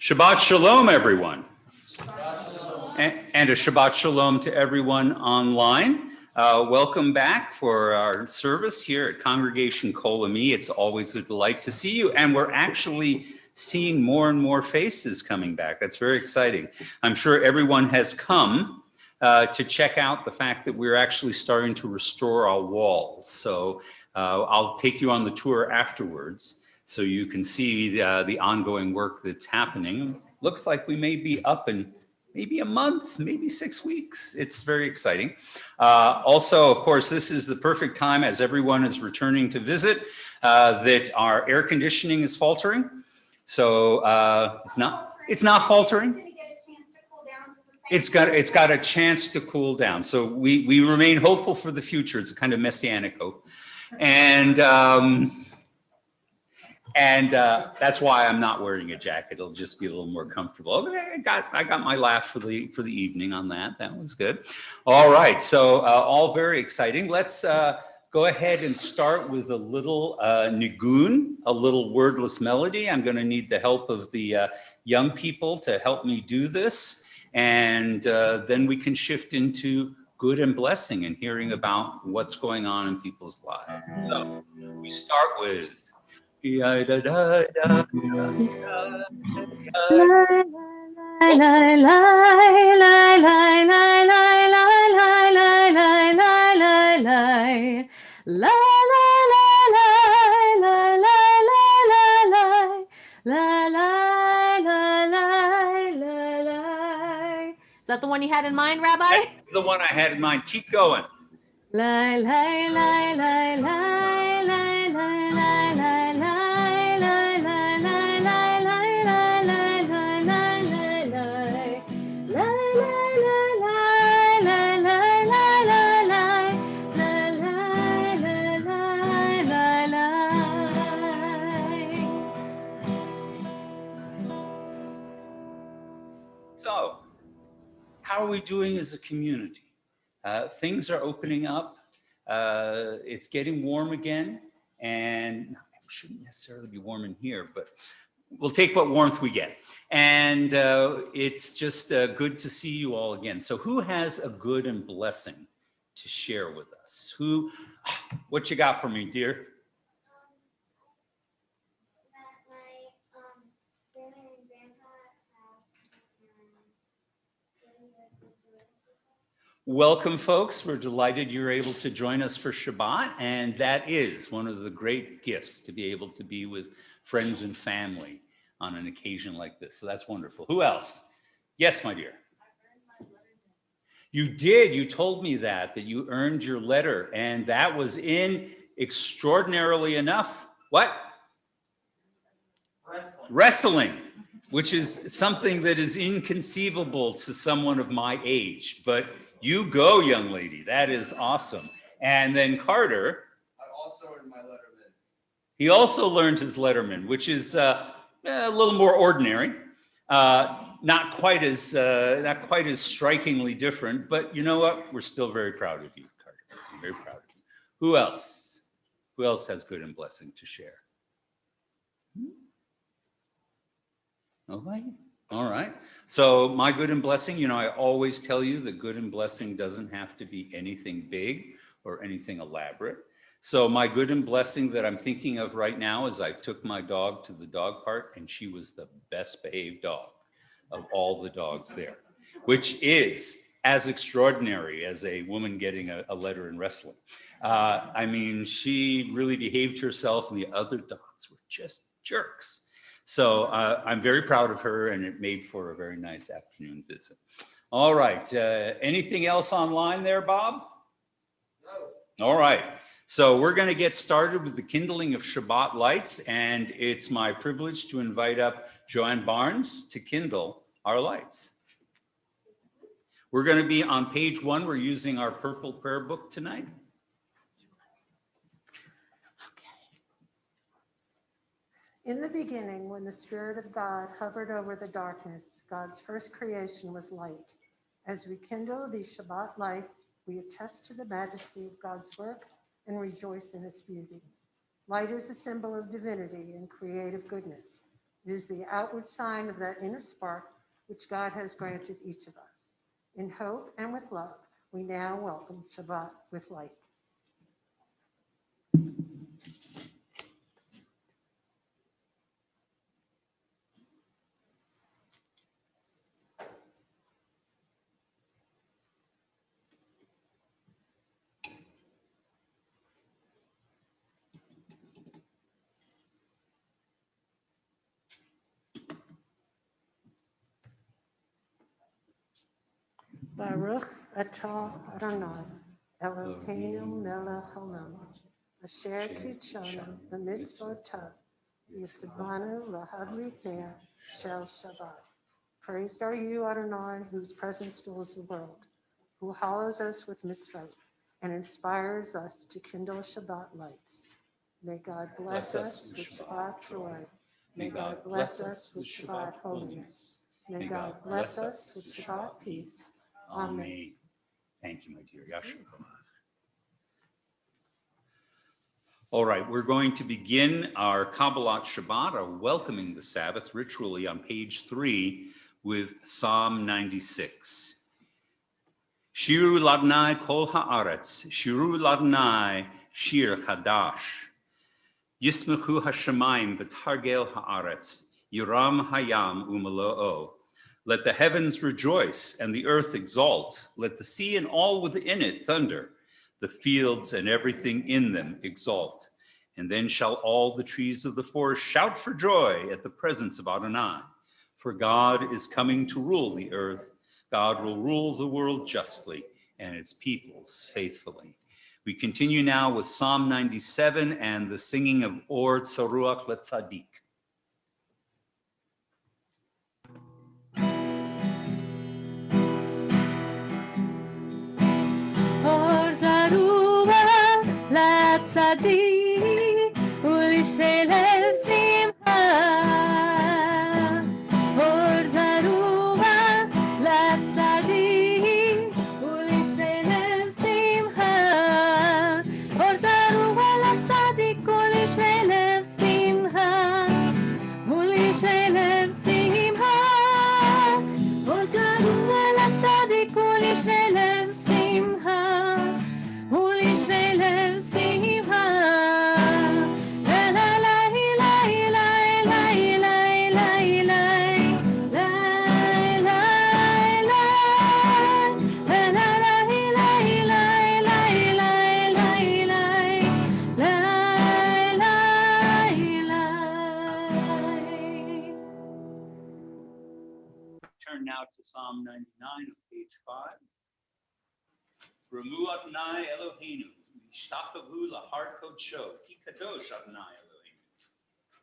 Shabbat Shalom, everyone. Shabbat Shalom. And a Shabbat Shalom to everyone online. Welcome back for our service here at Congregation Kol Ami. It's always a delight to see you. And we're actually seeing more and more faces coming back. That's very exciting. I'm sure everyone has come to check out the fact that we're actually starting to restore our walls. So I'll take you on the tour afterwards, so you can see the ongoing work that's happening. Looks like we may be up in maybe a month, maybe 6 weeks. It's very exciting. Also, of course, this is the perfect time as everyone is returning to visit that our air conditioning is faltering. So it's not faltering. It's got a chance to cool down. So we remain hopeful for the future. It's a kind of messianic hope. And that's why I'm not wearing a jacket. It'll just be a little more comfortable. Okay, I got my laugh for the evening on that. That was good. All right, so all very exciting. Let's go ahead and start with a little nigun, a little wordless melody. I'm going to need the help of the young people to help me do this, and then we can shift into good and blessing and hearing about what's going on in people's lives. So we start with. La la la la Is that the one you had in mind, Rabbi? That's the one I had in mind. Keep going. La la la la la la la la la. So, how are we doing as a community? Things are opening up. It's getting warm again, and it shouldn't necessarily be warm in here, but we'll take what warmth we get. And it's just good to see you all again. So who has a good and blessing to share with us? What you got for me, dear? Welcome, folks. We're delighted you're able to join us for Shabbat, and that is one of the great gifts, to be able to be with friends and family on an occasion like this. So that's wonderful. Who else? Yes, my dear. You did. You told me that you earned your letter, and that was in extraordinarily enough. What? Wrestling, which is something that is inconceivable to someone of my age, but you go, young lady. That is awesome. And then Carter. I also earned my letterman. He also learned his letterman, which is a little more ordinary, not quite as strikingly different. But you know what? We're still very proud of you, Carter. I'm very proud of you. Who else? Who else has good and blessing to share? Nobody? All right. So my good and blessing, I always tell you that good and blessing doesn't have to be anything big or anything elaborate. So my good and blessing that I'm thinking of right now is I took my dog to the dog park, and she was the best behaved dog of all the dogs there, which is as extraordinary as a woman getting a letter in wrestling. I mean, she really behaved herself, and the other dogs were just jerks. So I'm very proud of her, and it made for a very nice afternoon visit. All right. Anything else online there, Bob? No. All right. So we're going to get started with the kindling of Shabbat lights, and it's my privilege to invite up Joanne Barnes to kindle our lights. We're going to be on page 1. We're using our purple prayer book tonight. In the beginning, when the Spirit of God hovered over the darkness, God's first creation was light. As we kindle these Shabbat lights, we attest to the majesty of God's work and rejoice in its beauty. Light is a symbol of divinity and creative goodness. It is the outward sign of that inner spark which God has granted each of us. In hope and with love, we now welcome Shabbat with light. Baruch atah Adonai, Eloheinu melech haolam, asher kitshanu b'mitzvotav, yisbanu lahadlikeh shel Shabbat. Praised are you, Adonai, whose presence fills the world, who hallows us with mitzvot and inspires us to kindle Shabbat lights. May God bless us with Shabbat joy. May God bless us with Shabbat holiness. May God bless us with Shabbat peace. Amen. Thank you, my dear Yasha. All right, we're going to begin our Kabbalat Shabbat, our welcoming the Sabbath, ritually on page 3 with Psalm 96. Shiru ladnai kol haaretz, shiru ladnai shir chadash. Yismechu hashemayim v'targel haaretz, yiram hayam umaloo. Let the heavens rejoice and the earth exalt. Let the sea and all within it thunder. The fields and everything in them exalt. And then shall all the trees of the forest shout for joy at the presence of Adonai. For God is coming to rule the earth. God will rule the world justly and its peoples faithfully. We continue now with Psalm 97 and the singing of Or Tzaruach Letzadik. Or Zaruah LaTzadik Ulishlev Simcha. Or Zaruah LaTzadik Ulishlev Simcha. Or Zaruah LaTzadik Ulishlev Simcha. Ulishlev Simcha. Or Zaruah LaTzadik Ulishlev Simcha. Ulishlev Simcha. La la la la la la la la la la la la la Turn now to Psalm 99 on page 5. Ramu Adonai Eloheinu, Mishtakavu lahar kodsho, ki kadosh Adonai Eloheinu.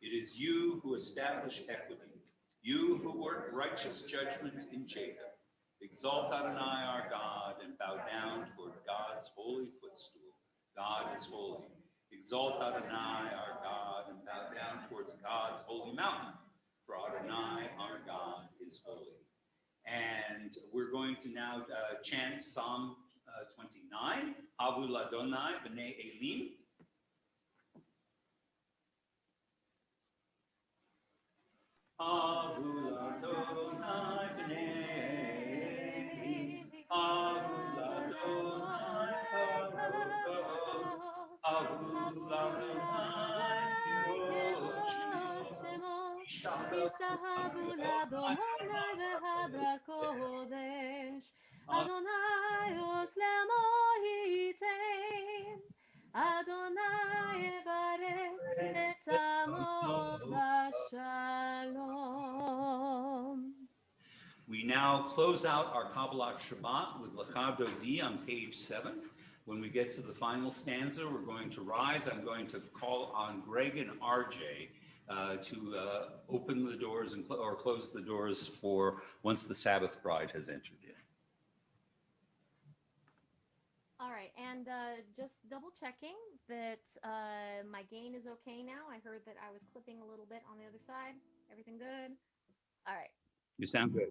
It is you who establish equity, you who work righteous judgment in Jacob. Exalt Adonai our God and bow down toward God's holy footstool. God is holy. Exalt Adonai our God and bow down towards God's holy mountain. For Adonai our God is holy. And we're going to now chant Psalm 29, Havu Ladonai B'nei Elim. Havu Ladonai B'nei Elim. Havu Ladonai Havu Ladonai Yisahavu l'Adonai v'hadra kodesh. Adonai oslemo yitain. Adonai yevarech et amo b'shalom. We now close out our Kabbalat Shabbat with Lecha Dodi on page 7. When we get to the final stanza, we're going to rise. I'm going to call on Greg and RJ to open the doors or close the doors for once the Sabbath bride has entered in. All right, and just double checking that my gain is okay now. I heard that I was clipping a little bit on the other side. Everything good? All right. You sound good.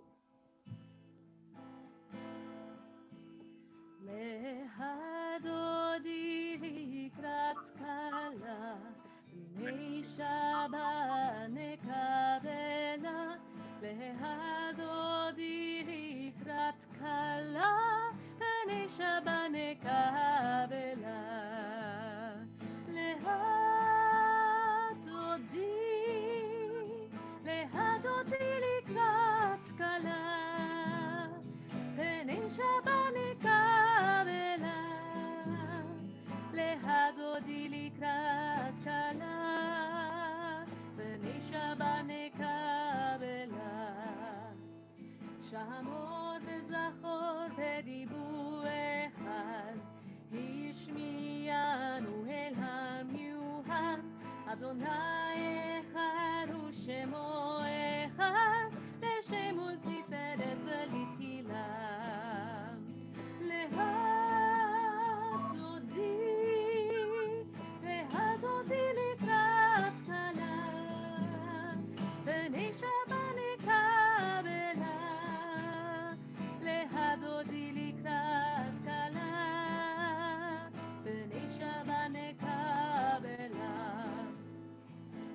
Lehadodi likrat kala, Shabbat nekabe אדוני אחד הוא שמו אחד, לשם ולתפארת ולתהילה. להדודי לקראת כלה, בני שבת נקבלה. להדודי לקראת כלה, בני שבת נקבלה.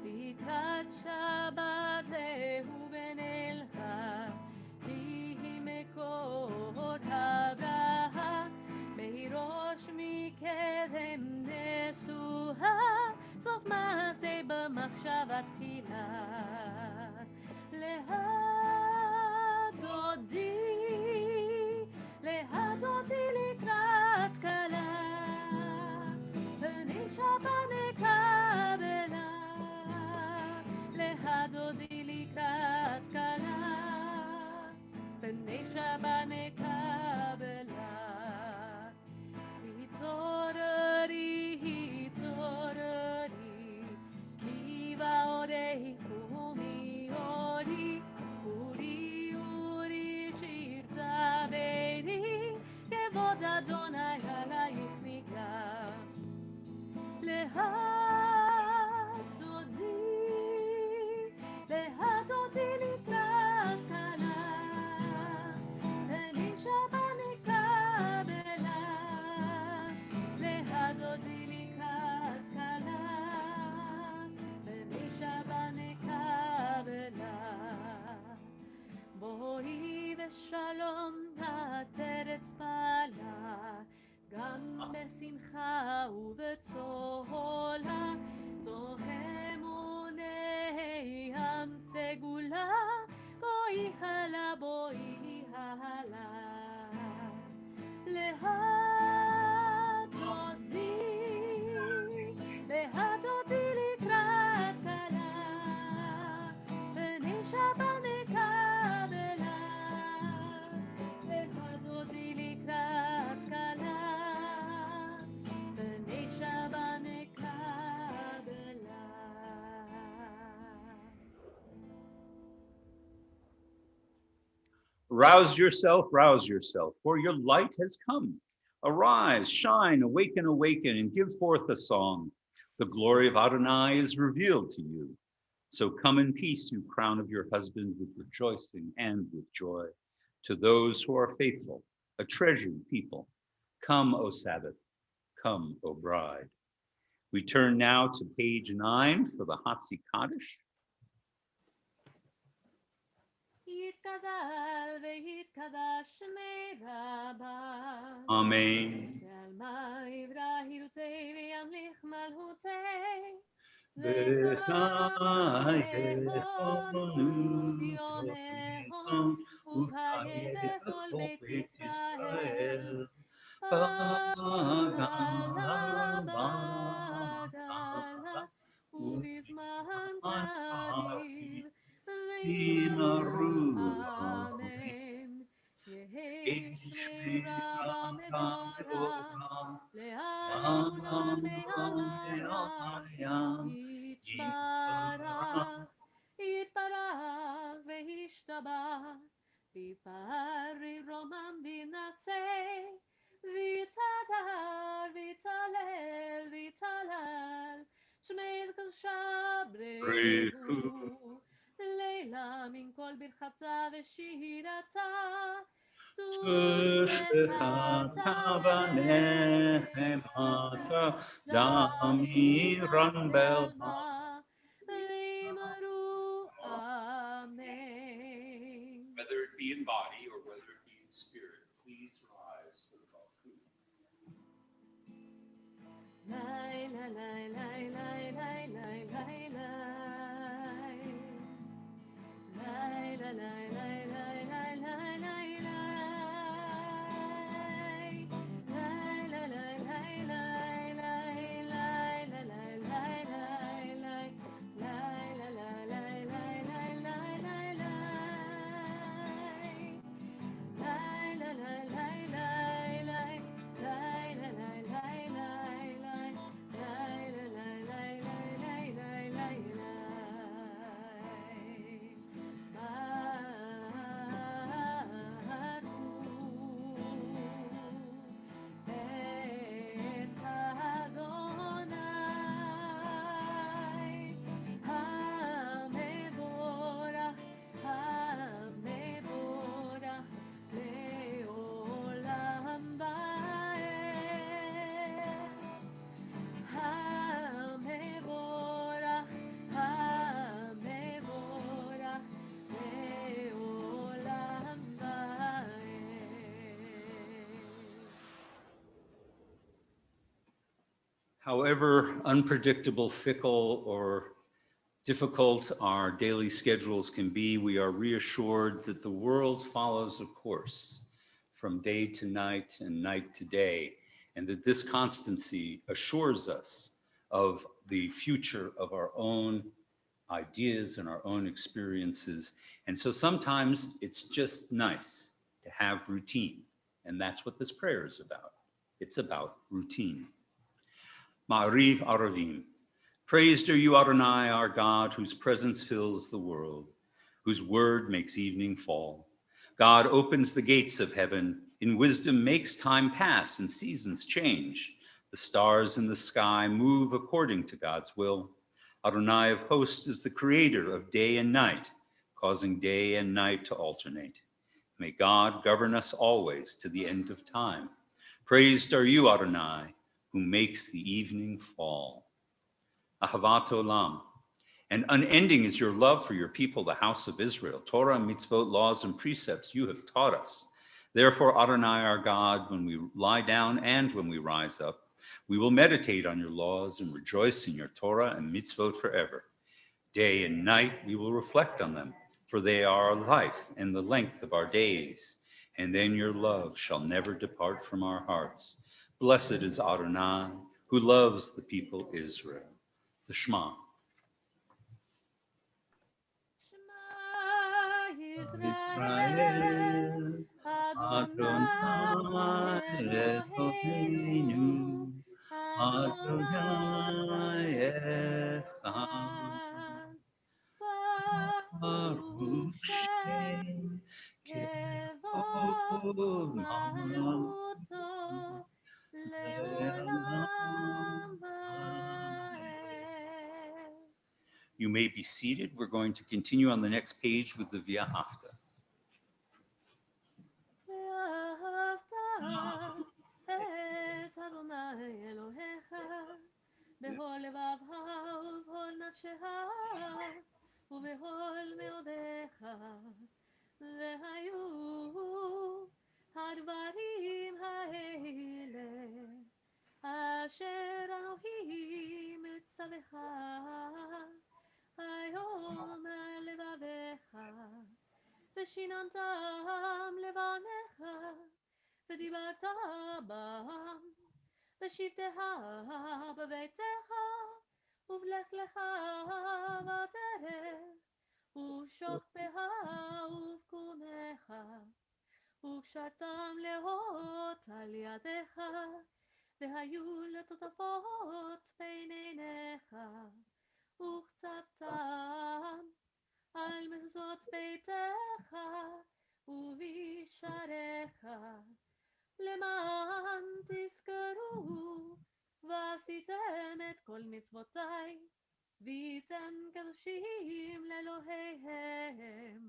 לקראת שבת להו בן אלכה, היא מקור הברכה, מראש מקדם נשואה, סוף מעשה במחשבה תחילה. להדודי לקראת כלה, בני שבת נקבלה. להדודי לקראת כלה, בני שבת נקבלה. התעוררי, התעוררי, כי באורי קומי אורי, אורי, אורי, שיר תבני, כבוד אדוני עלייך ניגע. להדודי לקראת כלה, בני שבת נקבלה. להדודי לקראת כלה, בני שבת נקבלה. בואי בשלום נעטרת פעלה, גם בשמחה ובצהלה, תהמוני ים סגולה, בואי הלה, בואי הלה. להדודי לקראת כלה, בני שבת נקבלה. להדודי לקראת כלה, בני שבת נקבלה. Rouse yourself, for your light has come. Arise, shine, awaken, awaken, and give forth a song. The glory of Adonai is revealed to you. So come in peace, you crown of your husband, with rejoicing and with joy. To those who are faithful, a treasured people, come, O Sabbath, come, O bride. We turn now to page 9 for the Hatzi Kaddish. יתגדל ויתקדש שמי רבה. Amen. ועלמה יברא הילותי וימליך מלכותי. וחייכנו יומהו ובהיעדר כל בית ישראל. בגלה ובזמן קריב ואמרו אמן. יהי שמי רבה מבורך לעולם מעליה. יתברך וישתבח ויפאר רומם וינשא ויתהדר ויתהלל שמי קדושה בריחו לילה מן כל ברכתה ושירתה תושבחתה ונחמתה דמירן בלמה. ואמרו אמן. Whether it be in body or whether it be in spirit, please rise for the Balkut. Lai lai lai lai lai lai lai lai lai lai lai lai lai lai lai lai However unpredictable, fickle, or difficult our daily schedules can be, we are reassured that the world follows a course from day to night and night to day, and that this constancy assures us of the future of our own ideas and our own experiences. And so sometimes it's just nice to have routine, and that's what this prayer is about. It's about routine. Ma'ariv Aravim. Praised are you, Adonai, our God, whose presence fills the world, whose word makes evening fall. God opens the gates of heaven, in wisdom makes time pass and seasons change. The stars in the sky move according to God's will. Adonai of hosts is the creator of day and night, causing day and night to alternate. May God govern us always to the end of time. Praised are you, Adonai, who makes the evening fall. Ahavat Olam. And unending is your love for your people, the house of Israel. Torah, mitzvot, laws, and precepts you have taught us. Therefore, Adonai, our God, when we lie down and when we rise up, we will meditate on your laws and rejoice in your Torah and mitzvot forever. Day and night we will reflect on them, for they are our life and the length of our days. And then your love shall never depart from our hearts. Blessed is Adonai, who loves the people Israel. The Shema. Israel, Adonai Eloheinu, Adonai Echad. Baruch Shem Kevod Malchuto Leolam Vaed. You may be seated. We're going to continue on the next page with the V'ahavta. ואהבת את אדוני אלוהיך בכל לבבך ובכל נפשך ובכל מאודיך. והיו הדברים האלה אשר אנוכי מצווך היום על לבביך ושיננתם לבניך ודיברת בם בשבתך בביתך ובלכתך בדרך ובשוכבך ובקומך וקשרתם להות על ידיך והיו לטוטפות בין עיניך וכתבתם על מזוזות ביתך ובשעריך למען תזכרו ועשיתם את כל מצוותיי והייתם קדושים לאלוהיהם.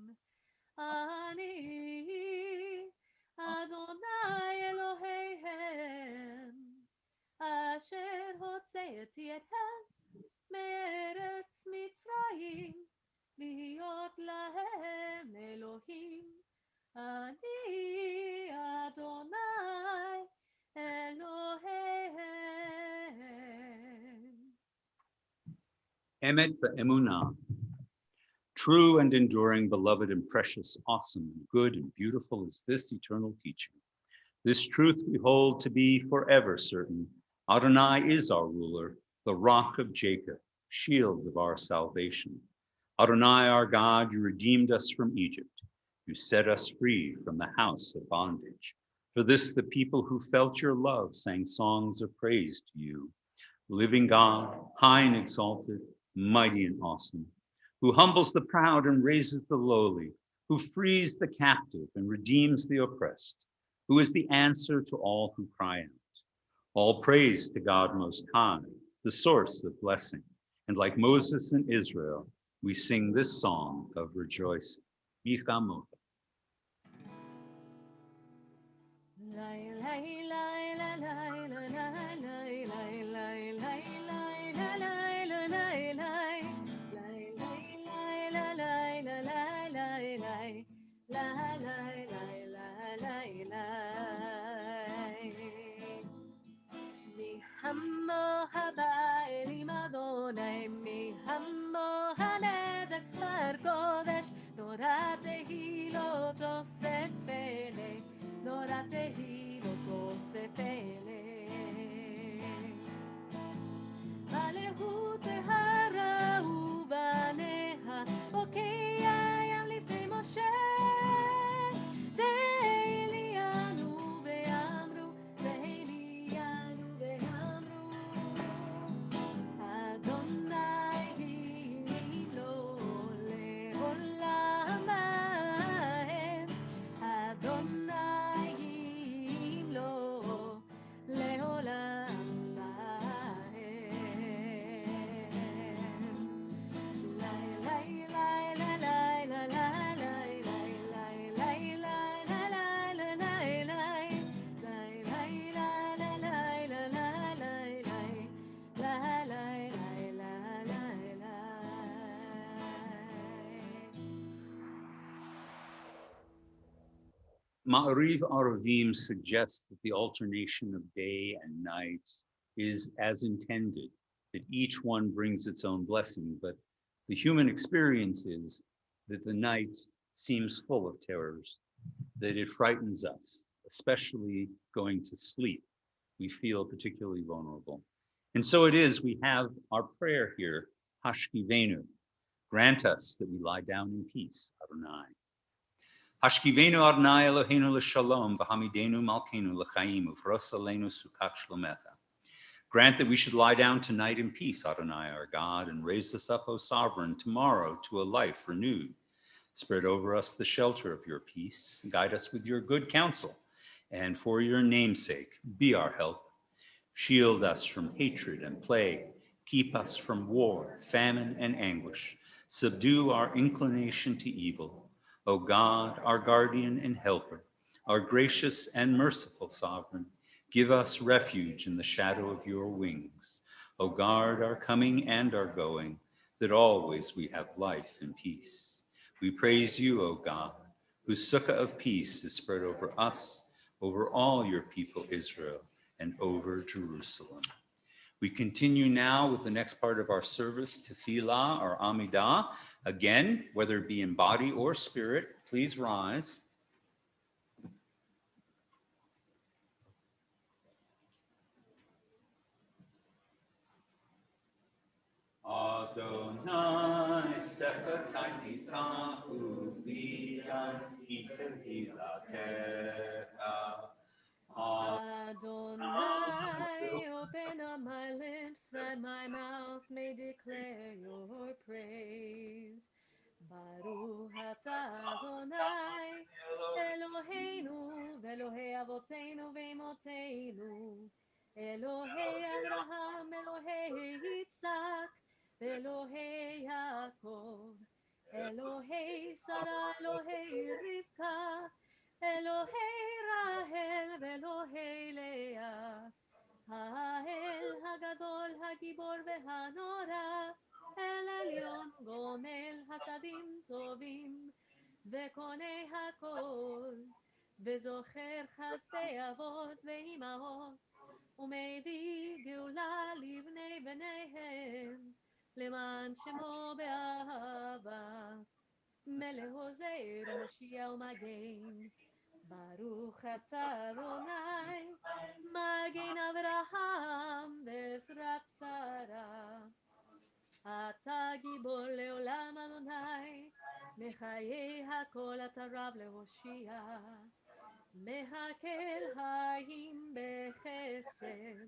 אני אדוני אלוהיהם אשר הוצאתי אתכם מארץ מצרים להיות להם אלוהים. אני אדוני אלוהיהם. Emet ve'emunah. True and enduring, beloved and precious, awesome, good and beautiful is this eternal teaching. This truth we hold to be forever certain. Adonai is our ruler, the rock of Jacob, shield of our salvation. Adonai, our God, you redeemed us from Egypt. You set us free from the house of bondage. For this, the people who felt your love sang songs of praise to you. Living God, high and exalted, mighty and awesome, who humbles the proud and raises the lowly, who frees the captive and redeems the oppressed, who is the answer to all who cry out. All praise to God Most High, the source of blessing. And like Moses and Israel, we sing this song of rejoicing. Yichamocha. המוה Ma'ariv Aravim suggests that the alternation of day and night is as intended, that each one brings its own blessing, but the human experience is that the night seems full of terrors, that it frightens us, especially going to sleep. We feel particularly vulnerable. And so it is, we have our prayer here, Hashkivenu, grant us that we lie down in peace, Adonai. Hashkivenu Adonai Eloheinu l'shalom, v'hamidenu malkeinu l'chaim, ufros aleinu sukat shlomecha. Grant that we should lie down tonight in peace, Adonai, our God, and raise us up, O sovereign, tomorrow to a life renewed. Spread over us the shelter of your peace, guide us with your good counsel, and for your name's sake, be our help. Shield us from hatred and plague, keep us from war, famine, and anguish. Subdue our inclination to evil. O God, our guardian and helper, our gracious and merciful sovereign, give us refuge in the shadow of your wings. O guard our coming and our going, that always we have life and peace. We praise you, O God, whose sukkah of peace is spread over us, over all your people Israel, and over Jerusalem. We continue now with the next part of our service, Tefillah or Amidah. Again, whether it be in body or spirit, please rise. Adonai sepakatitahu v'yan itehilatecha. Adonai, open up my lips that my mouth may declare your praise. Baruch atah Adonai, Eloheinu, ve'Elohei Avoteinu ve'Imoteinu, Elohei Abraham, Elohei Yitzhak, Elohei Yaakov, Elohei Sarah, Elohei Rivka, Elohei Rahel ve'Elohei Leah, Ha'el Hagadol Hagibor ve'Hanora, El Elyon Gomel Hasadim Tovim ve'Konei Hakol, ve'Zocher Chasdei Avot ve'Imaot, u'mevii Geula livnei bneihem, למען שמו באהבה, מלך עוזר ומושיע ומגן. ברוך אתה אדוני, מגן אברהם בעזרת שרה. אתה גיבור לעולם אדוני, מחיי הכל אתה רב להושיע. מהקל חיים בחסד,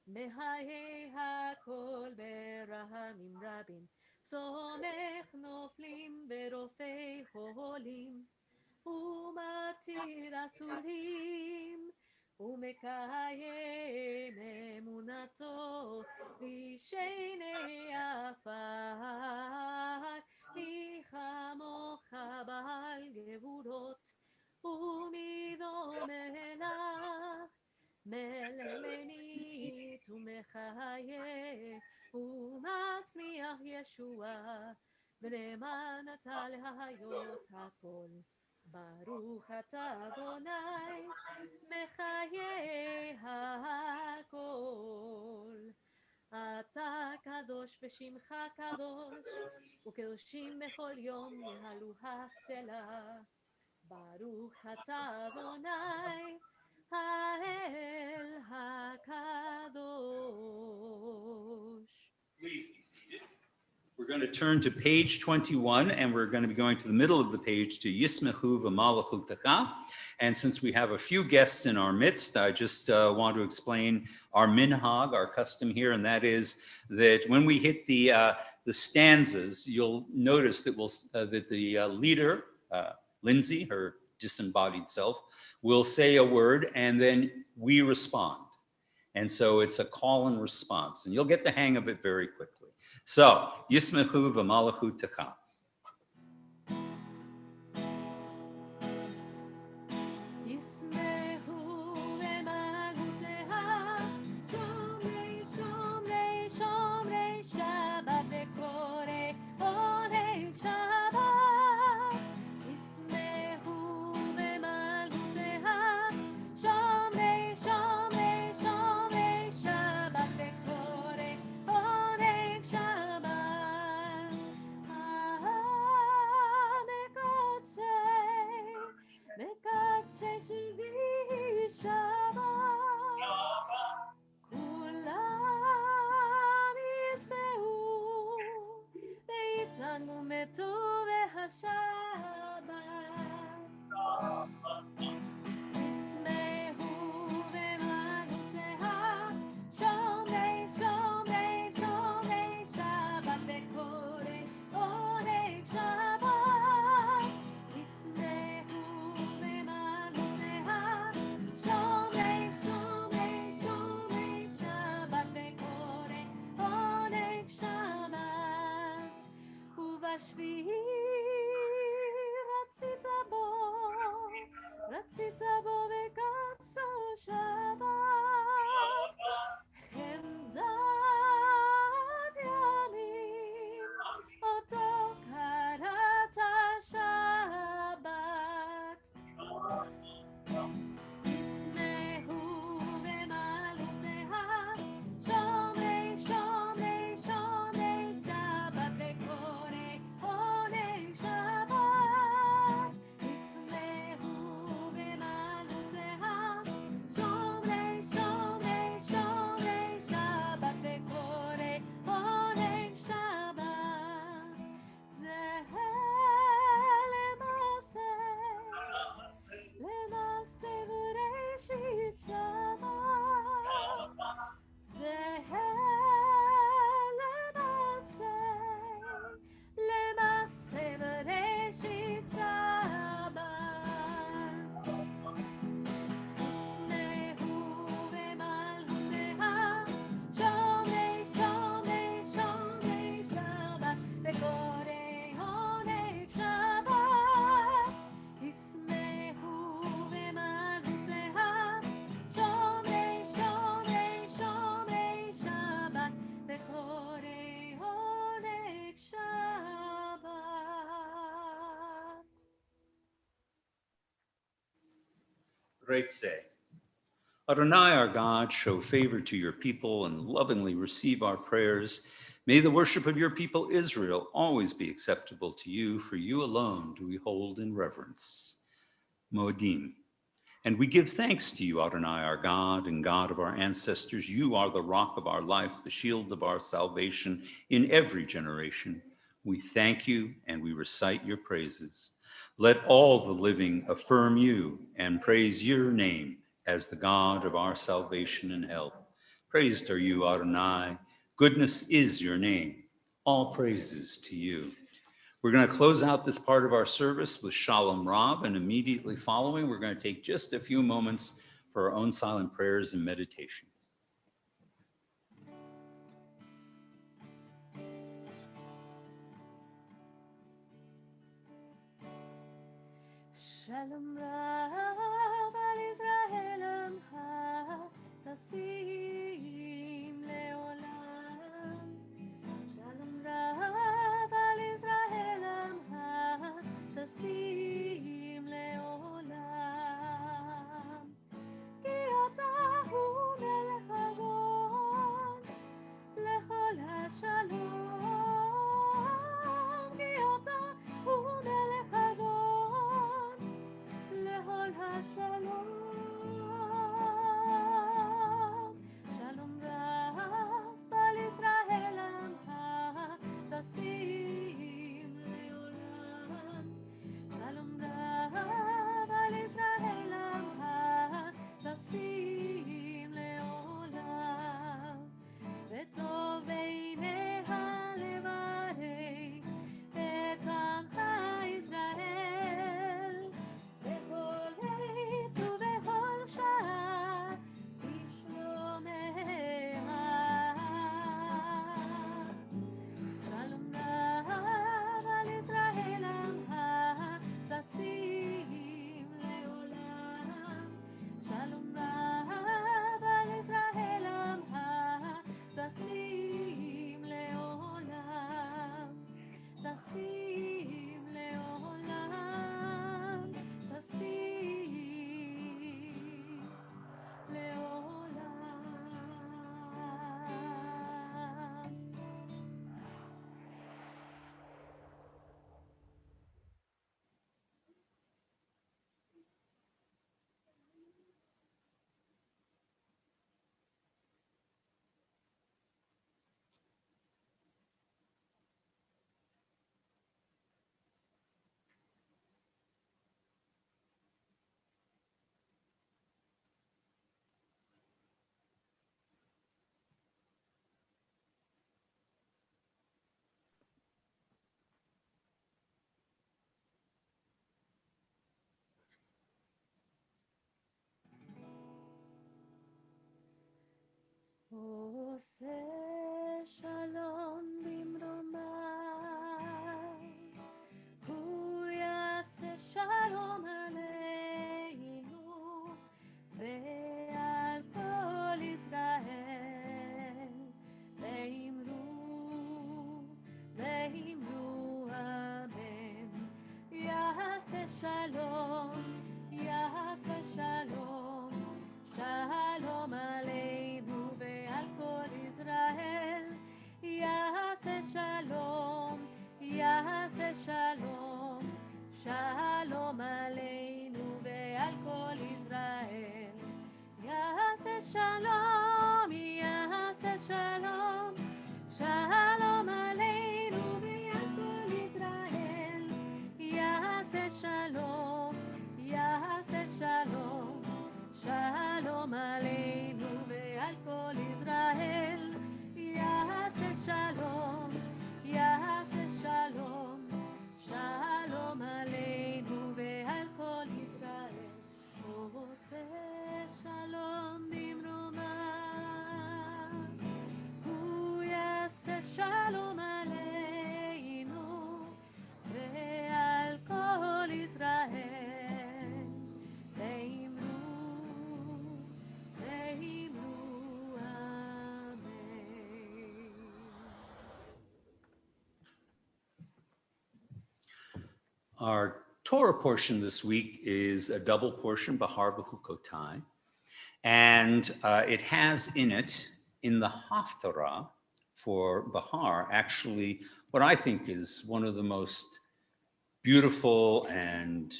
מחיי הכל ברחמים רבים. סומך נופלים ורופא חולים, ומתיר אסורים, ומקיים אמונתו לשני עפר. מי כמוך בעל גבורות ומדומה לך, מלך ממית ומחיה ומצמיח ישועה, ונאמן אתה להחיות הכל. ברוך אתה אדוני מחיי הכל. אתה קדוש ושמך קדוש, וקדושים בכל יום יהלו הסלע. ברוך אתה אדוני האל הקדוש. Please be seated. We're going to turn to page 21, and we're going to be going to the middle of the page to Yismechu v'Malachutacha. And since we have a few guests in our midst, I just want to explain our minhag, our custom here, and that is that when we hit the stanzas, you'll notice that that the leader, Lindsay, her disembodied self, will say a word, and then we respond. And so it's a call and response, and you'll get the hang of it very quickly. So, Yismechu v'Malachutacha. Yismechu רצית בו וקדשו שבת, חמדת ימים, אותו קראת שבת. ישמחו במעלותיה, שומרי שומרי שומרי שבת וקורא עונג שבת. ישמחו במעלותיה, שומרי שומרי שומרי שבת וקורא עונג שבת. זה למעשה בראשית שבת, זה למעשה בראשית שבת. ישמחו במלכותיה, שומרי שומרי שומרי שבת וקורא עונג שבת. ישמחו במלכותיה, שומרי שומרי שומרי שבת וקורא עונג שבת. Great say. Adonai, our God, show favor to your people and lovingly receive our prayers. May the worship of your people Israel always be acceptable to you, for you alone do we hold in reverence. Moedim. And we give thanks to you, Adonai, our God and God of our ancestors. You are the rock of our life, the shield of our salvation in every generation. We thank you and we recite your praises. Let all the living affirm you and praise your name as the God of our salvation and help. Praised are you, Adonai. Goodness is your name. All praises to you. We're going to close out this part of our service with Shalom Rav, and immediately following, we're going to take just a few moments for our own silent prayers and meditations. Shalom Rav al Israel Amha, Tasim leolam. Shalom Rav al Israel Amha, Tasim leolam. Ki ata hu melech hagon, lechol hashalom. Ki ata hu melech hagon, לכל עושה שלום במרומיו, הוא יעשה שלום עלינו ועל כל ישראל. ואמרו אמן. יעשה שלום, יעשה שלום, שלום עלינו ועל כל ישראל. יעשה שלום, יעשה שלום, שלום עלינו ועל כל ישראל. יעשה שלום, יעשה שלום, שלום עלינו ועל כל ישראל. יעשה שלום, יעשה שלום, שלום עלינו ועל כל ישראל. יעשה שלום, יעשה שלום, שלום עלינו ועל כל ישראל. עושה שלום במרומיו, הוא יעשה שלום עלינו ועל כל ישראל. ואמרו אמן. Our Torah portion this week is a double portion, Bahar B'Hukotai, and it has in it, in the Haftarah for Bahar, actually what I think is one of the most beautiful and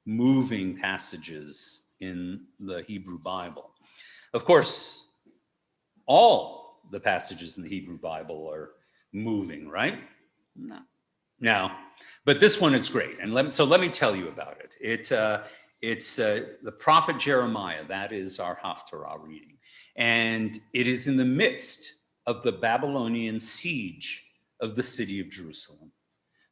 moving passages in the Hebrew Bible. Of course, all the passages in the Hebrew Bible are moving, right? No, but this one is great. And let me tell you about it. It's the prophet Jeremiah. That is our Haftarah reading. And it is in the midst of the Babylonian siege of the city of Jerusalem.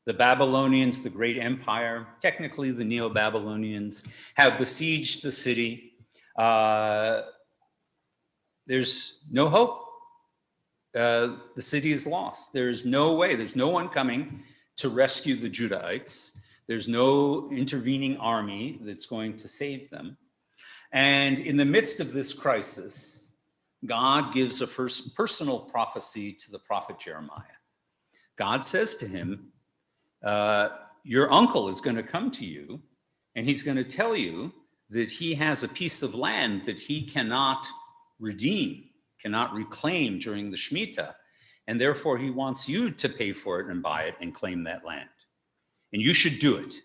The Babylonians, the great empire, technically the Neo-Babylonians, have besieged the city. There's no hope. The city is lost. There's no way. There's no one coming to rescue the Judahites. There's no intervening army that's going to save them. And in the midst of this crisis, God gives a first personal prophecy to the prophet Jeremiah. God says to him, your uncle is going to come to you, and he's going to tell you that he has a piece of land that he cannot redeem, cannot reclaim during the Shemitah, and therefore he wants you to pay for it and buy it and claim that land. And you should do it.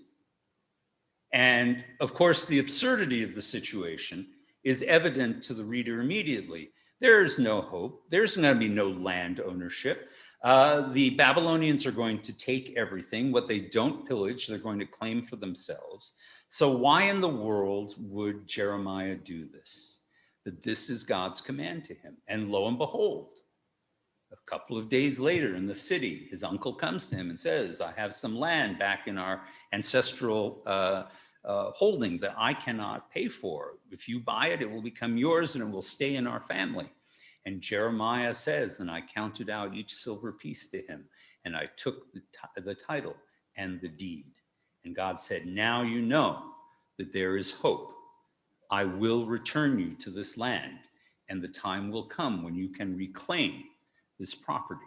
And of course, the absurdity of the situation is evident to the reader immediately. There is no hope. There's going to be no land ownership. The Babylonians are going to take everything. What they don't pillage, they're going to claim for themselves. So why in the world would Jeremiah do this? But this is God's command to him. And lo and behold, a couple of days later in the city, his uncle comes to him and says, I have some land back in our ancestral holding that I cannot pay for. If you buy it, it will become yours and it will stay in our family. And Jeremiah says, and I counted out each silver piece to him, and I took the title and the deed. And God said, now you know that there is hope. I will return you to this land, and the time will come when you can reclaim this property.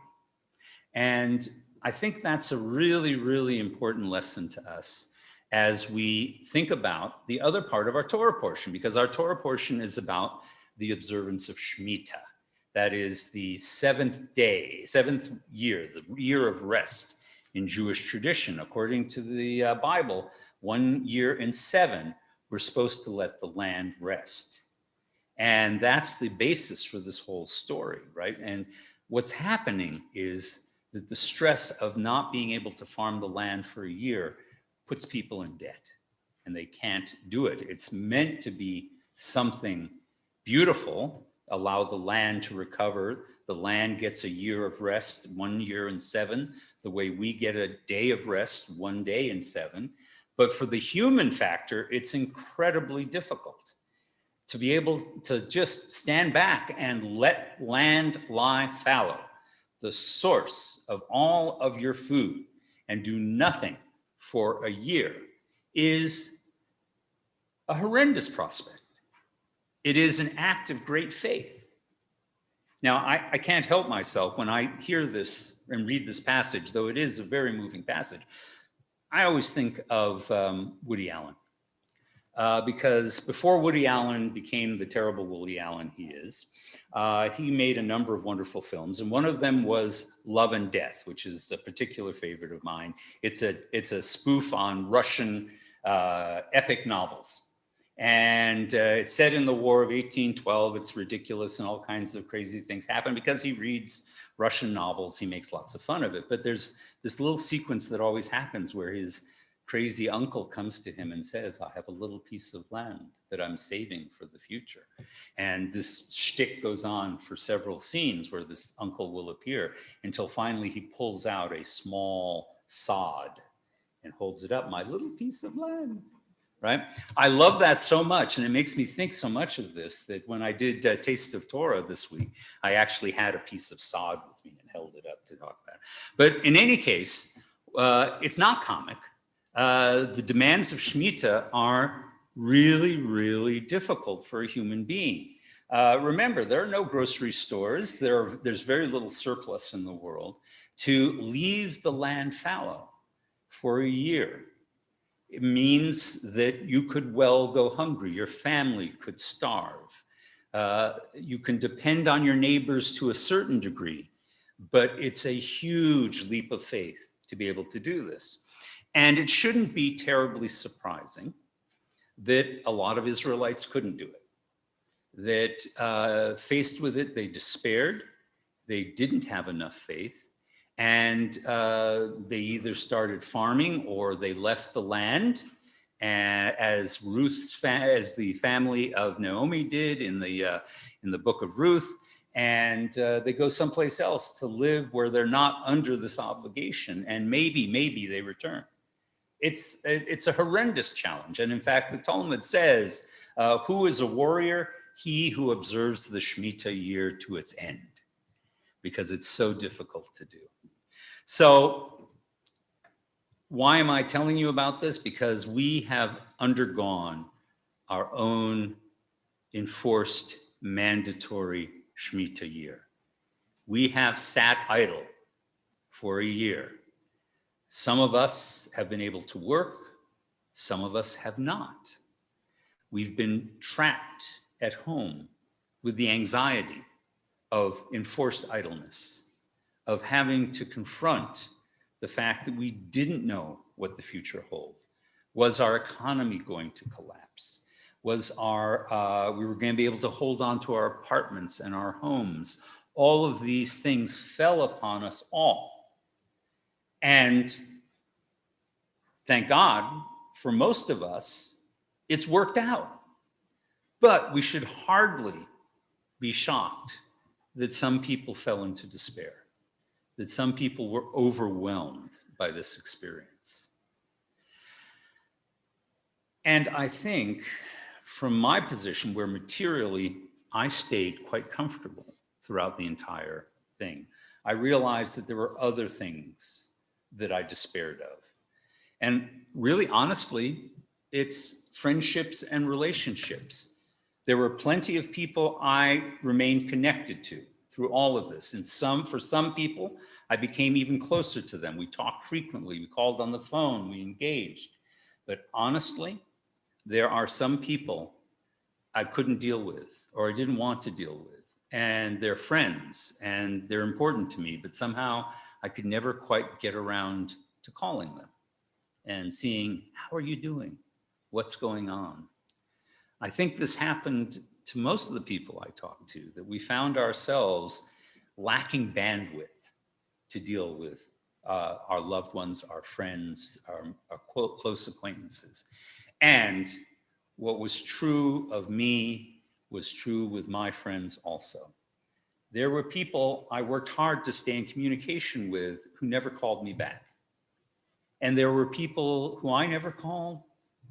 And I think that's a really, really important lesson to us as we think about the other part of our Torah portion, because our Torah portion is about the observance of Shemitah. That is the seventh day, seventh year, the year of rest in Jewish tradition. According to the Bible, 1 year in 7, we're supposed to let the land rest. And that's the basis for this whole story, right? And what's happening is that the stress of not being able to farm the land for a year puts people in debt, and they can't do it. It's meant to be something beautiful, allow the land to recover. The land gets a year of rest, 1 year in 7, the way we get a day of rest, 1 day in 7. But for the human factor, it's incredibly difficult to be able to just stand back and let land lie fallow, the source of all of your food, and do nothing for a year, is a horrendous prospect. It is an act of great faith. Now, I can't help myself when I hear this and read this passage, though it is a very moving passage. I always think of Woody Allen. Because before Woody Allen became the terrible Woody Allen he is, he made a number of wonderful films, and one of them was Love and Death, which is a particular favorite of mine. It's a spoof on Russian epic novels, and it's set in the War of 1812. It's ridiculous, and all kinds of crazy things happen because he reads Russian novels. He makes lots of fun of it, but there's this little sequence that always happens where his crazy uncle comes to him and says, I have a little piece of land that I'm saving for the future. And this shtick goes on for several scenes where this uncle will appear until finally he pulls out a small sod and holds it up, my little piece of land, right? I love that so much, and it makes me think so much of this that when I did Taste of Torah this week, I actually had a piece of sod with me and held it up to talk about it. But in any case, it's not comic. The demands of Shemitah are really, really difficult for a human being. Remember, there are no grocery stores. There's very little surplus in the world. To leave the land fallow for a year, it means that you could well go hungry. Your family could starve. You can depend on your neighbors to a certain degree, but it's a huge leap of faith to be able to do this. And it shouldn't be terribly surprising that a lot of Israelites couldn't do it, that faced with it, they despaired, they didn't have enough faith, and they either started farming or they left the land, as the family of Naomi did in the book of Ruth, and they go someplace else to live where they're not under this obligation, and maybe they return. It's a horrendous challenge. And in fact, the Talmud says, who is a warrior? He who observes the Shemitah year to its end, because it's so difficult to do. So why am I telling you about this? Because we have undergone our own enforced mandatory Shemitah year. We have sat idle for a year. Some of us have been able to work, some of us have not. We've been trapped at home with the anxiety of enforced idleness, of having to confront the fact that we didn't know what the future held. Was our economy going to collapse? Was we were going to be able to hold on to our apartments and our homes? All of these things fell upon us all. And thank God, for most of us, it's worked out. But we should hardly be shocked that some people fell into despair, that some people were overwhelmed by this experience. And I think from my position, where materially I stayed quite comfortable throughout the entire thing, I realized that there were other things that I despaired of. And really, honestly, it's friendships and relationships. There were plenty of people I remained connected to through all of this. And for some people, I became even closer to them. We talked frequently, we called on the phone, we engaged. But honestly, there are some people I couldn't deal with, or I didn't want to deal with. And they're friends, and they're important to me, but somehow I could never quite get around to calling them and seeing, how are you doing? What's going on? I think this happened to most of the people I talked to, that we found ourselves lacking bandwidth to deal with our loved ones, our friends, our close acquaintances. And what was true of me was true with my friends also. There were people I worked hard to stay in communication with who never called me back. And there were people who I never called,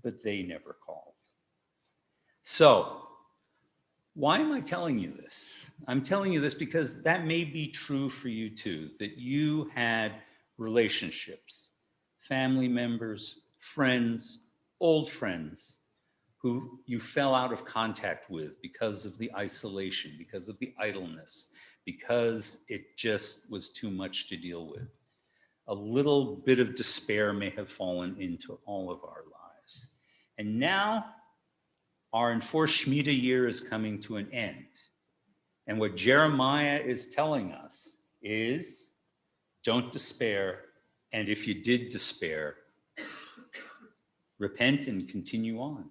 but they never called. So Why am I telling you this? I'm telling you this because that may be true for you too, that you had relationships, family members, friends, old friends, who you fell out of contact with because of the isolation, because of the idleness, because it just was too much to deal with. A little bit of despair may have fallen into all of our lives. And now our enforced Shemitah year is coming to an end. And what Jeremiah is telling us is, don't despair. And if you did despair, repent and continue on.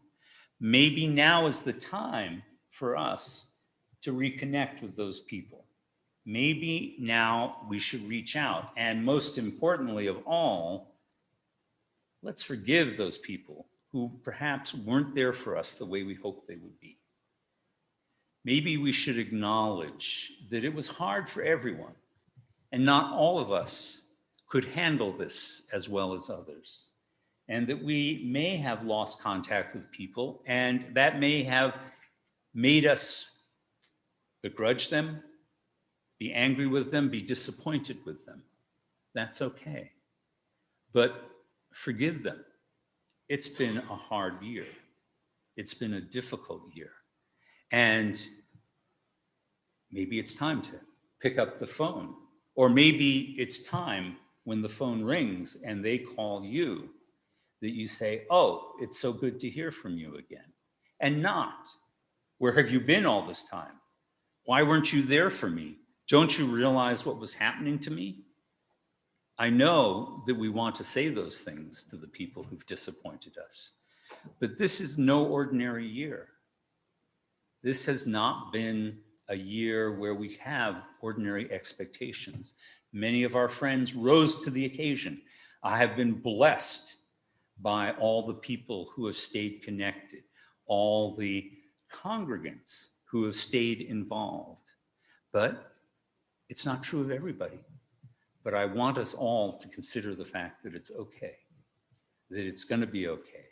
Maybe now is the time for us to reconnect with those people. Maybe now we should reach out. And most importantly of all, let's forgive those people who perhaps weren't there for us the way we hoped they would be. Maybe we should acknowledge that it was hard for everyone, and not all of us could handle this as well as others. And that we may have lost contact with people, and that may have made us begrudge them, be angry with them, be disappointed with them. That's okay. But forgive them. It's been a hard year. It's been a difficult year. And maybe it's time to pick up the phone. Or maybe it's time when the phone rings and they call you, that you say, oh, it's so good to hear from you again. And not, where have you been all this time? Why weren't you there for me? Don't you realize what was happening to me? I know that we want to say those things to the people who've disappointed us, but this is no ordinary year. This has not been a year where we have ordinary expectations. Many of our friends rose to the occasion. I have been blessed by all the people who have stayed connected, all the congregants who have stayed involved. But it's not true of everybody. But I want us all to consider the fact that it's okay, that it's going to be okay,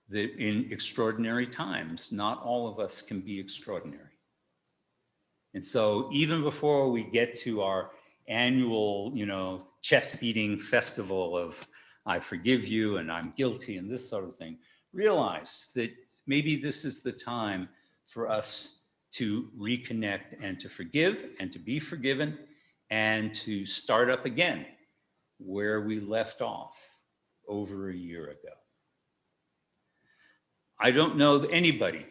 that in extraordinary times, not all of us can be extraordinary. And so even before we get to our annual, chest beating festival of I forgive you and I'm guilty and this sort of thing, realize that maybe this is the time for us to reconnect and to forgive and to be forgiven and to start up again where we left off over a year ago. I don't know anybody,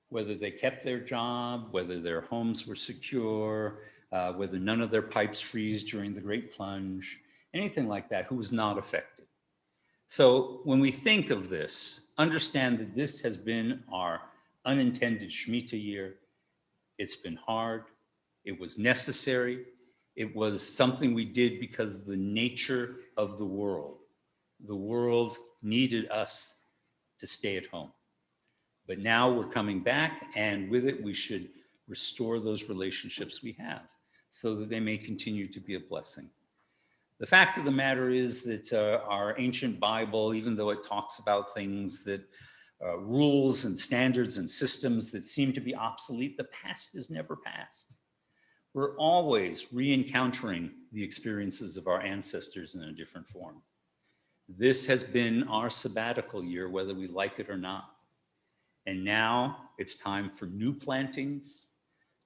whether they kept their job, whether their homes were secure, whether none of their pipes freeze during the Great Plunge, anything like that, who was not affected. So when we think of this, understand that this has been our unintended Shemitah year. It's been hard. It was necessary. It was something we did because of the nature of the world. The world needed us to stay at home. But now we're coming back, and with it, we should restore those relationships we have so that they may continue to be a blessing. The fact of the matter is that our ancient Bible, even though it talks about things that rules and standards and systems that seem to be obsolete, the past is never past. We're always re-encountering the experiences of our ancestors in a different form. This has been our sabbatical year, whether we like it or not. And now it's time for new plantings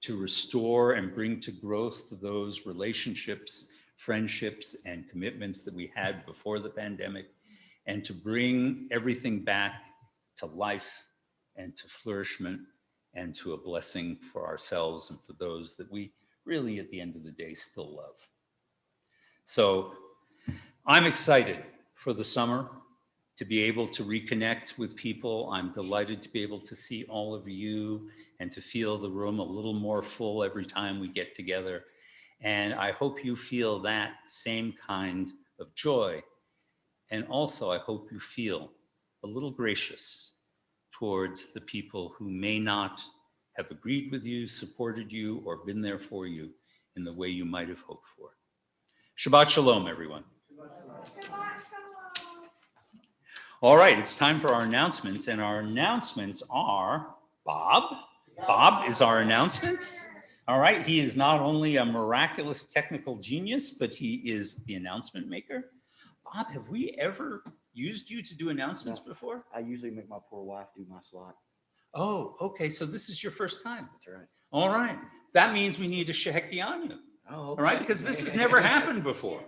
to restore and bring to growth those relationships, friendships, and commitments that we had before the pandemic, and to bring everything back to life and to flourishment and to a blessing for ourselves and for those that we really, at the end of the day, still love. So I'm excited for the summer to be able to reconnect with people. I'm delighted to be able to see all of you and to feel the room a little more full every time we get together. And I hope you feel that same kind of joy. And also, I hope you feel a little gracious towards the people who may not have agreed with you, supported you, or been there for you in the way you might have hoped for. Shabbat Shalom, everyone. All right, it's time for our announcements, and our announcements are, Bob? Bob is our announcements. All right, he is not only a miraculous technical genius, but he is the announcement maker. Bob, have we ever used you to do announcements before? I usually make my poor wife do my slot. Oh, okay, so this is your first time. That's right. All right, that means we need to shehekianu. Oh, All right, because this has never happened before.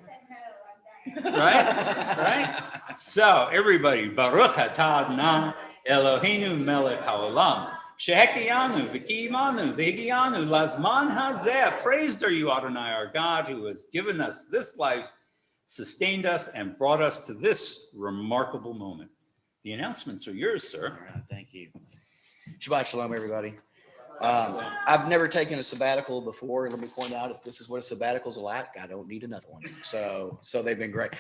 Right? So everybody, Baruch atah Adonai Eloheinu melech haolam. Shehekianu, v'kiyimanu, v'higianu, lazman hazeh. Praised are you, Adonai, our God, who has given us this life, sustained us, and brought us to this remarkable moment. The announcements are yours, sir. All right, thank you. Shabbat Shalom, everybody. I've never taken a sabbatical before. Let me point out, if this is what a sabbatical is like, I don't need another one. So they've been great.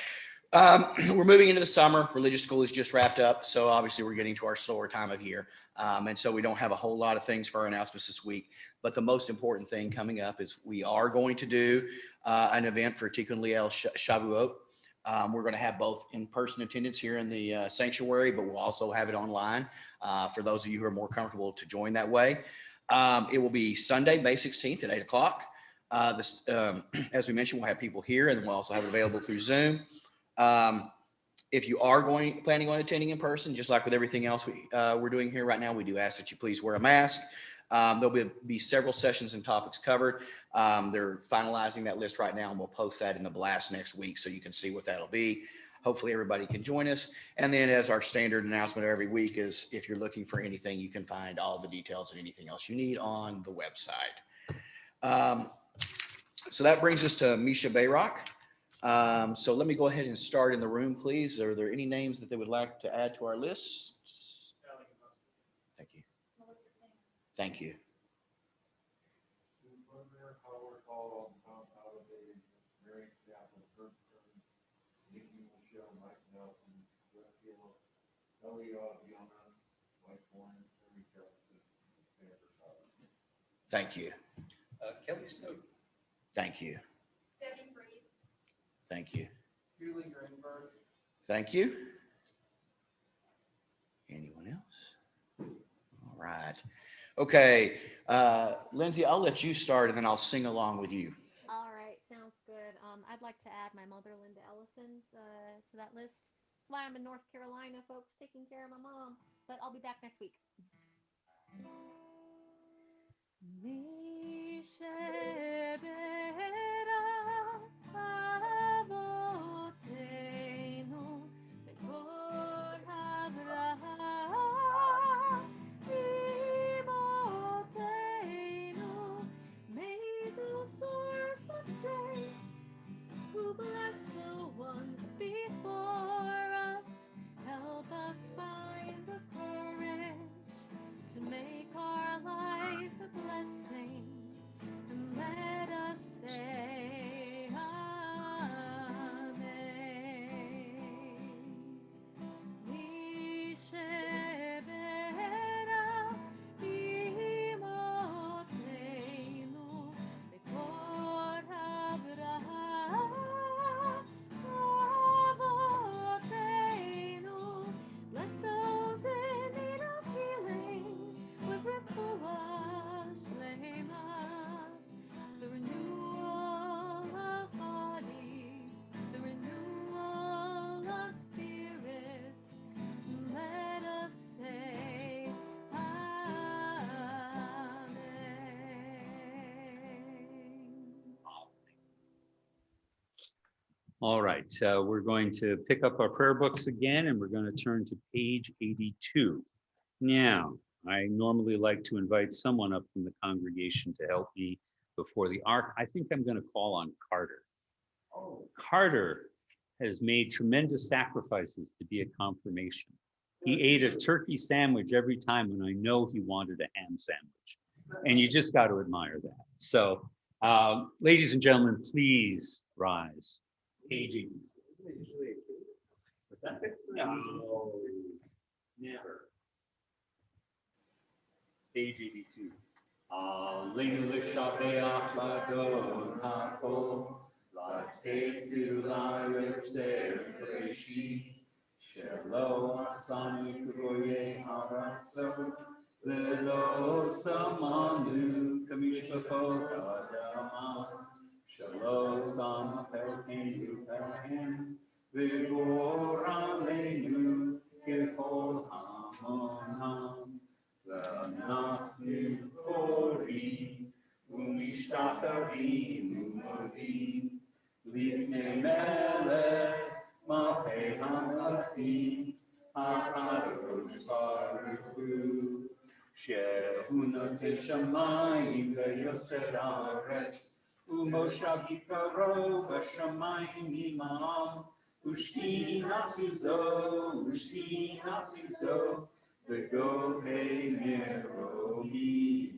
We're moving into the summer. Religious school is just wrapped up. So obviously we're getting to our slower time of year. And so we don't have a whole lot of things for our announcements this week. But the most important thing coming up is we are going to do an event for Tikkun Liel Shavuot. We're going to have both in-person attendance here in the sanctuary, but we'll also have it online for those of you who are more comfortable to join that way. It will be Sunday, May 16th at 8 o'clock. As we mentioned, we'll have people here, and we'll also have it available through Zoom. If you are planning on attending in person, just like with everything else we're doing here right now, we do ask that you please wear a mask. There'll be several sessions and topics covered. They're finalizing that list right now, and we'll post that in the blast next week so you can see what that'll be. Hopefully everybody can join us. And then as our standard announcement every week is, if you're looking for anything, you can find all the details and anything else you need on the website. So that brings us to Misha Bayrock. So let me go ahead and start in the room, please. Are there any names that they would like to add to our list? Thank you. Thank you. Thank you. Kelly Snowden. Thank you. Thank you. Thank you. Anyone else? All right. Okay. Lindsay, I'll let you start and then I'll sing along with you. All right, sounds good. I'd like to add my mother, Linda Ellison, to that list. That's why I'm in North Carolina, folks, taking care of my mom. But I'll be back next week. May the source of strength, who bless the ones before us, help us find the courage to make our lives a blessing, and let us say Amen. Mishebera imotenu bekor Avraham avotenu. Bless those in need of healing with refuah shlema, the renewal of body, the renewal of spirit. Let us say Amen. All right, so we're going to pick up our prayer books again, and we're going to turn to page 82. Now, I normally like to invite someone up from the congregation to help me before the ark. I think I'm going to call on Carter. Carter has made tremendous sacrifices to be a confirmation. He ate a turkey sandwich every time when I know he wanted a ham sandwich. And you just got to admire that. So, ladies and gentlemen, please rise. Page 82. No, never. Page 82. Aleinu l'shabeach l'adon ha'kol, l'te'tu la'yotzer b'reshit, shelo asanu k'goyei ha'ratzot, Velo samanu kamishpachot adama. Shalom sam perkenu perhen. Vigor aleinu kechol hamonam. V'anachnu korim u'mishtacharim u'modim. Lifnei melech malchei hamachim hakadosh baruch hu. Shehu notei shamayim ve'yoser haaretz u'moshav yikaro b'shamayim imam u'shkinatu zo v'gohei meromim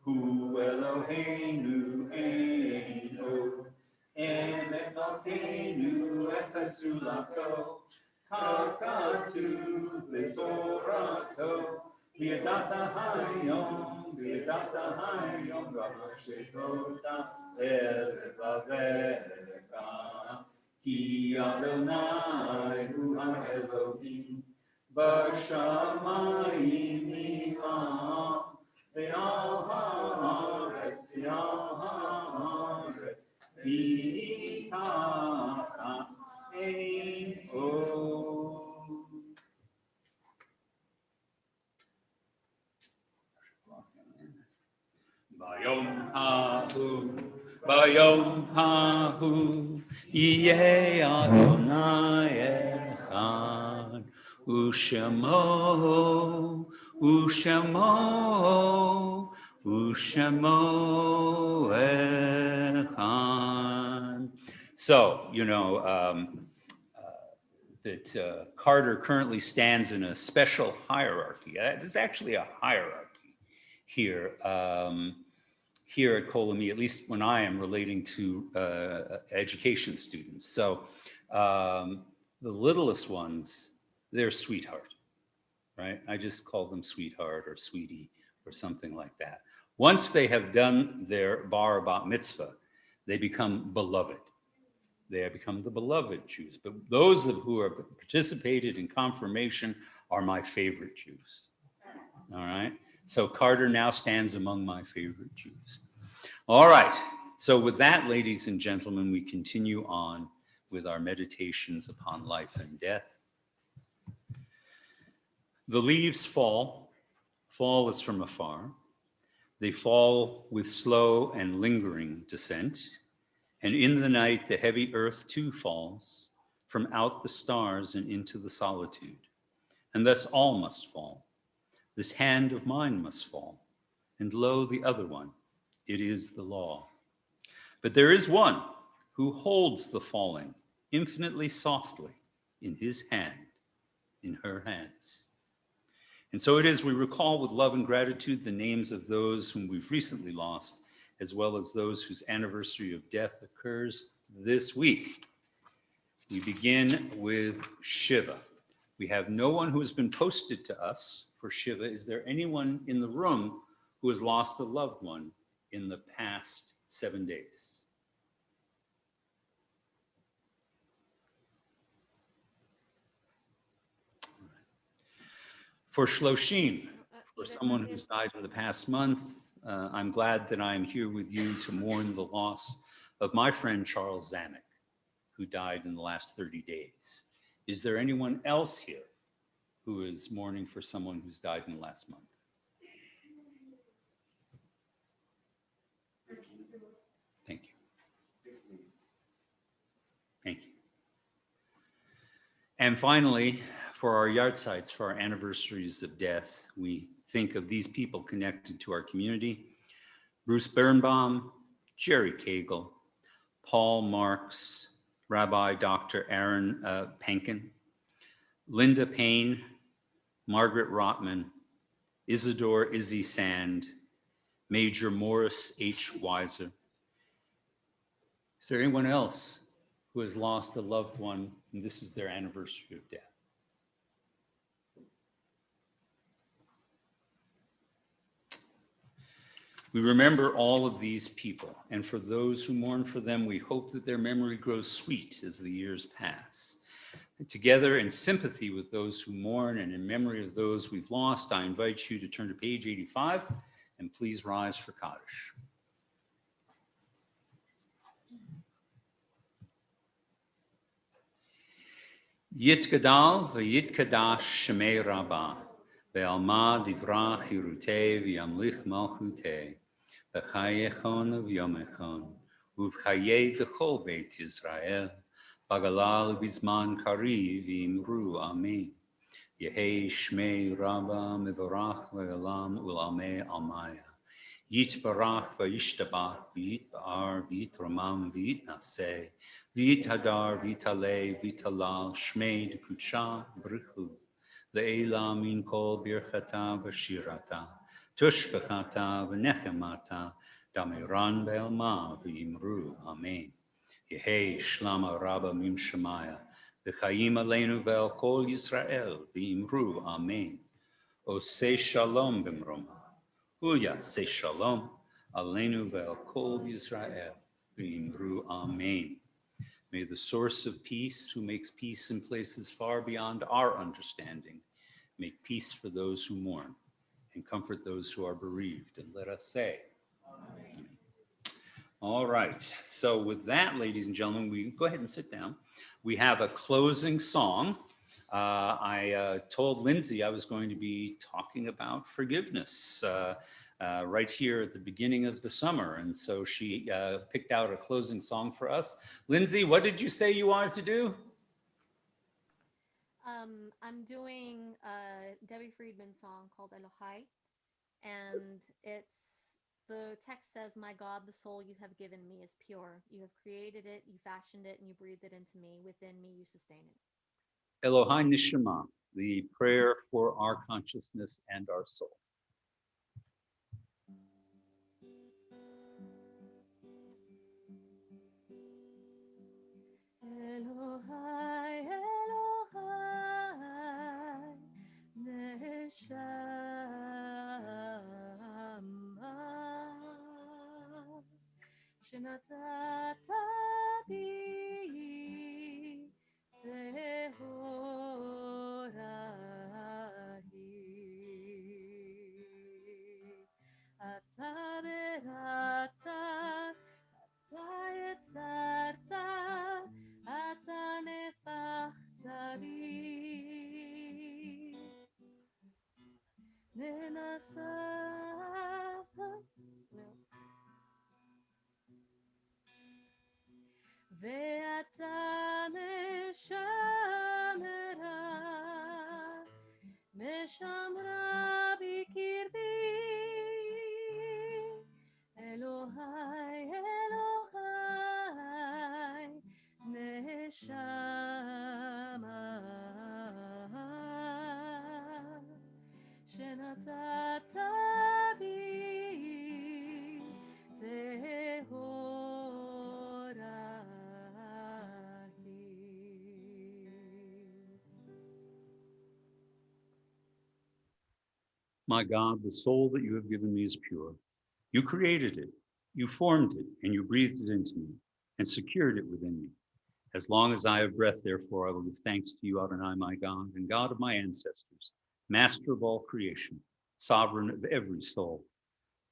hu Eloheinu eino emet malkeinu echad zulato kakatu b'torato V'yadata hayom v'hashekota elevavecha Ki Adonai hu ha'Elohim b'shamayim imam ve'al haaretz v'itachta ein. Bayom hahu, Yeh Adonai echad, U'shemo echad. So, that Carter currently stands in a special hierarchy. There's actually a hierarchy here. Here at Kol Ami, at least when I am relating to education students. So the littlest ones, they're sweetheart, right? I just call them sweetheart or sweetie or something like that. Once they have done their bar bat mitzvah, they become beloved. They have become the beloved Jews. But those who have participated in confirmation are my favorite Jews, all right? So Carter now stands among my favorite Jews. All right. So with that, ladies and gentlemen, we continue on with our meditations upon life and death. The leaves fall. Fall is from afar. They fall with slow and lingering descent. And in the night, the heavy earth too falls from out the stars and into the solitude. And thus all must fall. This hand of mine must fall, and lo, the other one, it is the law. But there is one who holds the falling infinitely softly in his hand, in her hands. And so it is we recall with love and gratitude the names of those whom we've recently lost, as well as those whose anniversary of death occurs this week. We begin with Shiva. We have no one who has been posted to us for Shiva. Is there anyone in the room who has lost a loved one in the past 7 days? For Shloshim, for someone who's died in the past month, I'm glad that I'm here with you to mourn the loss of my friend Charles Zanuck, who died in the last 30 days. Is there anyone else here who is mourning for someone who's died in the last month? Thank you. Thank you. And finally, for our yahrzeits, for our anniversaries of death, we think of these people connected to our community: Bruce Birnbaum, Jerry Cagle, Paul Marks, Rabbi Dr. Aaron Pankin, Linda Payne, Margaret Rotman, Isidore Izzy Sand, Major Morris H. Weiser. Is there anyone else who has lost a loved one and this is their anniversary of death? We remember all of these people, and for those who mourn for them, we hope that their memory grows sweet as the years pass. together in sympathy with those who mourn and in memory of those we've lost, I invite you to turn to page 85 and please rise for Kaddish. Yitgadal v'yitkadash shemei rabbah, ve'alma divrach yirutei v'yamlich malchutei, v'chayechon v'yomechon, uv'chayei dechol beit Yisrael, bagalal bizman kari v'imru amen. Yehei shmei rabbah mevorach le'olam u'lamei almaya. Yitbarach v'yishtabach v'yitbar v'yitramam v'yitnaseh v'yithadar v'yitalei v'yitalal shmei dekutsha brichu le'ela min kol birchata v'shirata tushbechata v'nechemata damiran be'elma v'yimru amen. Yehei shlama rabba mim shemaya v'chayim aleinu ve'el kol Yisrael v'yimru amen. Oseh shalom b'mroma. Uya say shalom, aleinu ve'al kol Yisrael, v'imru amen. May the source of peace, who makes peace in places far beyond our understanding, make peace for those who mourn and comfort those who are bereaved. And let us say, amen. All right, so with that, ladies and gentlemen, we go ahead and sit down. We have a closing song. I told Lindsay I was going to be talking about forgiveness right here at the beginning of the summer. And so she picked out a closing song for us. Lindsay, what did you say you wanted to do? I'm doing a Debbie Friedman song called Elohai. And the text says, "My God, the soul you have given me is pure. You have created it, you fashioned it, and you breathed it into me. Within me, you sustain it." Elohai Nishama, the prayer for our consciousness and our soul. Elohai, Elohai, Neshama, Shenatata bi Zehorahi, Ata berata, Ata yetzarta, Ata nefachta bi, Nenasafta, Ve'ata meshamera, meshamra bikirbi, Elohai, Elohai, neshama, shenatata bi My God, the soul that you have given me is pure. You created it, you formed it, and you breathed it into me and secured it within me. As long as I have breath, therefore, I will give thanks to you, Adonai, my God, and God of my ancestors, master of all creation, sovereign of every soul.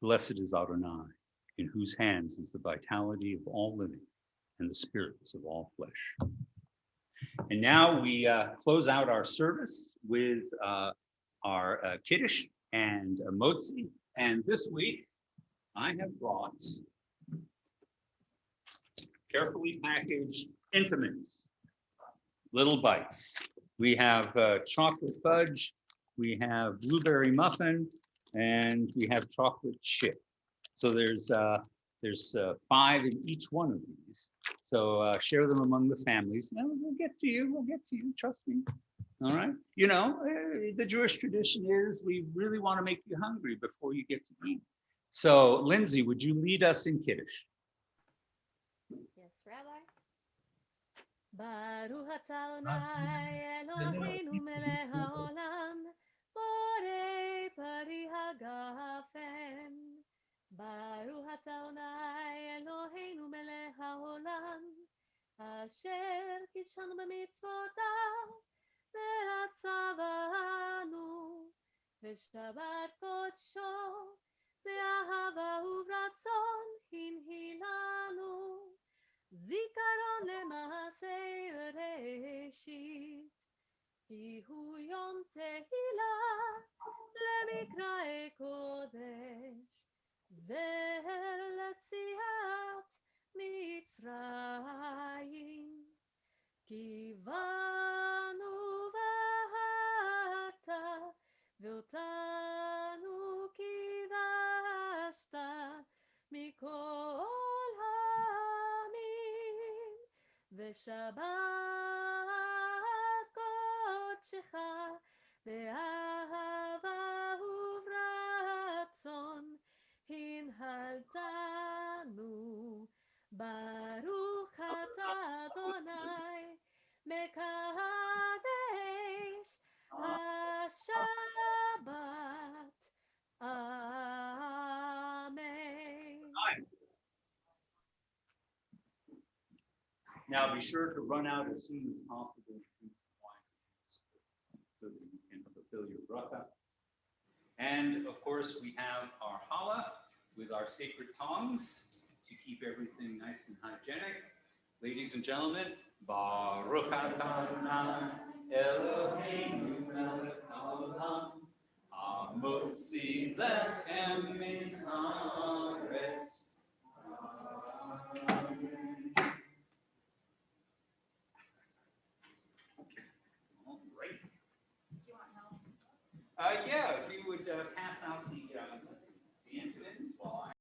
Blessed is Adonai, in whose hands is the vitality of all living and the spirits of all flesh. And now we close out our service with our Kiddush and Motzi. And this week, I have brought carefully packaged Intimates, little bites. We have chocolate fudge, we have blueberry muffin, and we have chocolate chip. So there's 5 in each one of these. So share them among the families. No, we'll get to you, trust me. All right. You know, the Jewish tradition is we really want to make you hungry before you get to eat. So Lindsay, would you lead us in Kiddush? Yes, Rabbi. Baruch atah Adonai Eloheinu melech haolam, borei pari hagafen. Baruch atah Adonai Eloheinu melech haolam, asher kidshanu b'mitzvotav ושבת קודשו, באהבה וברצון הנהילנו, זיכרון למעשה ראשית, כי הוא יום תהילה למקראי קודש, זהר לציאת מצרים. כי באנו בהרת ואותנו קידשת מכל העמים, ושבת קודשך באהבה וברצון הנהלתנו. ברוך אתה אדוני מקדש השבת. Amen. Now be sure to run out as soon as possible and drink some wine so that you can fulfill your bracha. And of course, we have our challah with our sacred tongs to keep everything nice and hygienic. Ladies and gentlemen, Baruch atah Adonai Eloheinu melech haolam, hamotzi lechem min haaretz. All right. Yeah, if you would pass out the